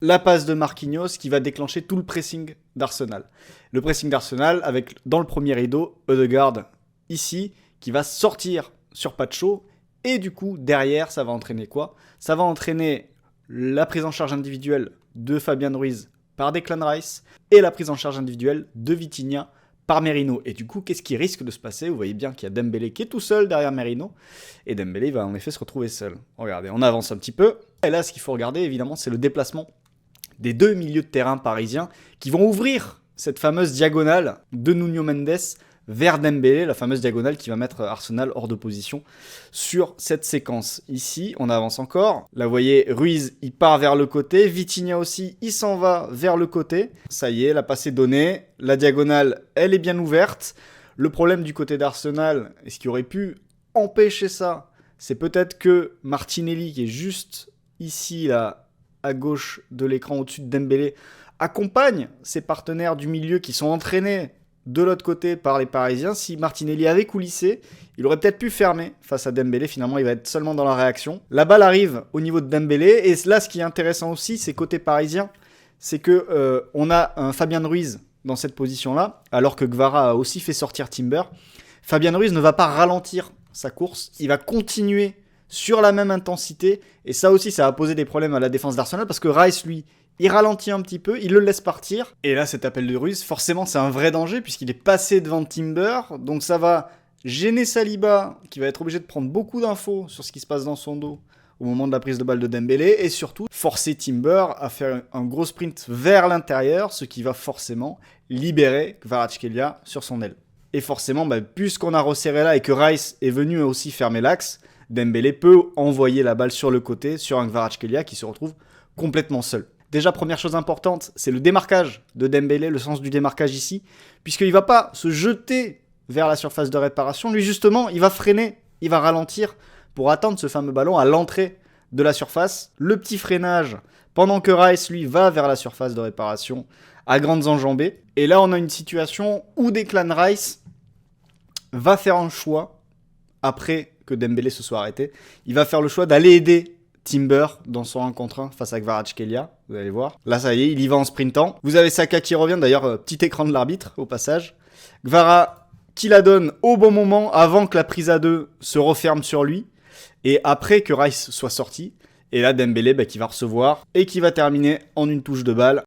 la passe de Marquinhos qui va déclencher tout le pressing d'Arsenal. Le pressing d'Arsenal avec, dans le premier rideau, Ødegaard ici, qui va sortir sur Pacho. Et du coup, derrière, ça va entraîner quoi? Ça va entraîner la prise en charge individuelle de Fabian Ruiz par Declan Rice et la prise en charge individuelle de Vitinha par Merino. Et du coup, qu'est-ce qui risque de se passer? Vous voyez bien qu'il y a Dembélé qui est tout seul derrière Merino. Et Dembélé va en effet se retrouver seul. Regardez, on avance un petit peu. Et là, ce qu'il faut regarder, évidemment, c'est le déplacement des deux milieux de terrain parisiens qui vont ouvrir cette fameuse diagonale de Nuno Mendes vers Dembélé, la fameuse diagonale qui va mettre Arsenal hors de position sur cette séquence. Ici, on avance encore. Là, vous voyez, Ruiz, il part vers le côté. Vitinha aussi, il s'en va vers le côté. Ça y est, la passe est donnée. La diagonale, elle est bien ouverte. Le problème du côté d'Arsenal, et ce qui aurait pu empêcher ça, c'est peut-être que Martinelli, qui est juste ici, là, à gauche de l'écran au-dessus de Dembélé, accompagne ses partenaires du milieu qui sont entraînés de l'autre côté par les Parisiens. Si Martinelli avait coulissé, il aurait peut-être pu fermer face à Dembélé. Finalement, il va être seulement dans la réaction. La balle arrive au niveau de Dembélé. Et là, ce qui est intéressant aussi, c'est côté parisien, c'est que on a un Fabian Ruiz dans cette position-là, alors que Gvara a aussi fait sortir Timber. Fabian Ruiz ne va pas ralentir sa course. Il va continuer sur la même intensité. Et ça aussi, ça va poser des problèmes à la défense d'Arsenal parce que Rice, lui, il ralentit un petit peu, il le laisse partir. Et là, cet appel de Ruiz, forcément, c'est un vrai danger puisqu'il est passé devant Timber. Donc ça va gêner Saliba, qui va être obligé de prendre beaucoup d'infos sur ce qui se passe dans son dos au moment de la prise de balle de Dembélé. Et surtout, forcer Timber à faire un gros sprint vers l'intérieur, ce qui va forcément libérer Kvaratskhelia sur son aile. Et forcément, puisqu'on a resserré là et que Rice est venu aussi fermer l'axe, Dembélé peut envoyer la balle sur le côté, sur un Kvaratskhelia qui se retrouve complètement seul. Déjà, première chose importante, c'est le démarquage de Dembélé, le sens du démarquage ici, puisqu'il ne va pas se jeter vers la surface de réparation. Lui, justement, il va freiner, il va ralentir pour attendre ce fameux ballon à l'entrée de la surface. Le petit freinage, pendant que Rice, lui, va vers la surface de réparation à grandes enjambées. Et là, on a une situation où Declan Rice va faire un choix, après que Dembélé se soit arrêté, il va faire le choix d'aller aider Timber dans son 1 contre 1 face à Kvaratskhelia, vous allez voir. Là, ça y est, il y va en sprintant. Vous avez Saka qui revient, d'ailleurs, petit écran de l'arbitre au passage. Gvara qui la donne au bon moment, avant que la prise à 2 se referme sur lui, et après que Rice soit sorti. Et là, Dembélé qui va recevoir et qui va terminer en une touche de balle.